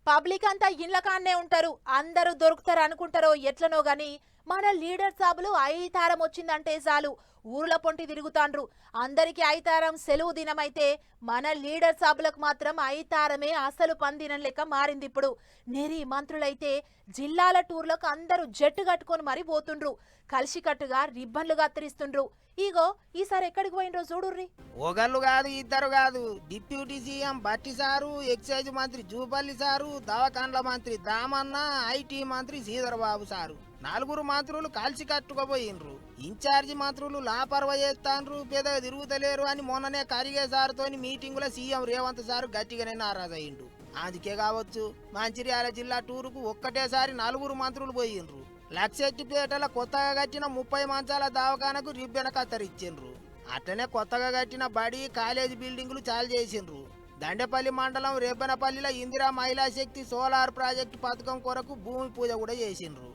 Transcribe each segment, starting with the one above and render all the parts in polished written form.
Public అంతా ఇండ్ల కాన్నే ఉంటారు, అందరూ దొరుకుతారు అనుకుంటారో ఎట్లనో గాని మన లీడర్ సాబులు ఐతారం వచ్చిందంటే చాలు ఊర్ల పొంటి తిరుగుతాండ్రు. అందరికి ఐతారం సెలవు దినమైతే మన లీడర్ సాబులకు మాత్రం ఐతారమే అసలు పందినం లెక్క మారింది. ఇప్పుడు నెరి మంత్రులైతే జిల్లాల టూర్లకు అందరూ జట్టు కట్టుకొని మరి పోతుండ్రు, కలిసికట్టుగా రిబ్బన్లు కత్తిరిస్తుండ్రు. ఇగో ఈసారి ఎక్కడికి పోయినరో చూడుర్రి. ఒకళ్ళు కాదు ఇద్దరు కాదు, డిప్యూటీ సీఎం బట్టి సారు, ఎక్సైజ్ మంత్రి జూపల్లి సారు, దవాఖాన్ల మంత్రి దామన్న, ఐటీ మంత్రి శ్రీధరబాబు సారు, నలుగురు మంత్రులు కలిసి కట్టుకుపోయినరు. ఇన్ఛార్జి మంత్రులు లాపర్వ చేస్తాండ్రు, పెద్దగా తిరుగుతలేరు అని మొన్ననే కరిగే సారుతోని మీటింగులో సీఎం రేవంత్ సారు గట్టిగానే నారాజయిండు. అందుకే కావచ్చు మంచిర్యాల జిల్లా టూరుకు ఒక్కటేసారి నలుగురు మంత్రులు పోయిండ్రు. లక్షెట్టిపేటల కొత్తగా కట్టిన 30 మంచాల దవాఖానకు రిబ్బెన కత్తరిచ్చిండ్రు. అట్లనే కొత్తగా కట్టిన బడి కాలేజీ బిల్డింగులు చాలు చేసిండ్రు. దండేపల్లి మండలం రేబ్బనపల్లిలో ఇందిరా మహిళా శక్తి సోలార్ ప్రాజెక్టు పథకం కొరకు భూమి పూజ కూడా చేసిండ్రు.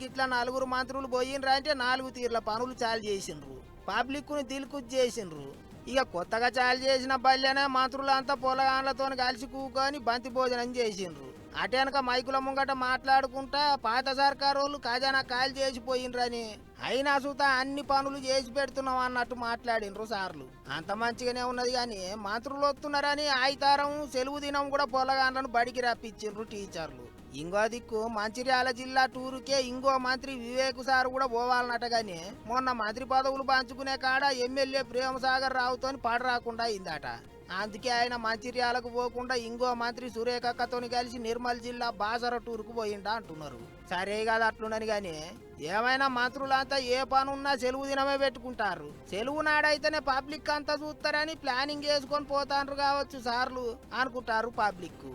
గిట్లా నలుగురు మంత్రులు పోయిండ్రు అంటే 4 తీర్ల పనులు చాలు చేసిండ్రు. పబ్లిక్ ను దిల్కుజ్ చేసిండ్రు. ఇక కొత్తగా చాలు చేసిన బల్లెనే మంత్రులంతా పొలగాన్లతో కలిసి కూకొని బంతి భోజనం చేసిండ్రు. అటెనక మైకుల ముంగట మాట్లాడుకుంటా పాత సర్కారోళ్ళు ఖజానా కాయలు చేసిపోయిండ్రని, అయినా సుత అన్ని పనులు చేసి పెడుతున్నాం అన్నట్టు మాట్లాడిండ్రు సార్లు. అంత మంచిగానే ఉన్నది కానీ మంత్రులు వస్తున్నారని ఆయితారం సెలవు దినం కూడా పొలగాన్లను బడికి రప్పించిండ్రు టీచర్లు. ఇంకో దిక్కు మంచిర్యాల జిల్లా టూరుకే ఇంకో మంత్రి వివేక్ సార్ కూడా పోవాలన్నట గాని మొన్న మంత్రి పదవులు పంచుకునే కాడ ఎమ్మెల్యే ప్రేమసాగర్ రావుతోని పడరాకుండా అయిందట. అందుకే ఆయన మంచిర్యాలకు పోకుండా ఇంకో మంత్రి సురేఖక్కతోని కలిసి నిర్మల్ జిల్లా బాసర టూరుకు పోయిండా అంటున్నారు. సరే కాదు అట్లుండని గాని ఏమైనా మంత్రులంతా ఏ పనున్నా సెలవు దినమే పెట్టుకుంటారు. సెలవు నాడైతేనే పబ్లిక్ అంతా చూస్తారని ప్లానింగ్ చేసుకొని పోతాండ్రు కావచ్చు సార్లు అనుకుంటారు పబ్లిక్.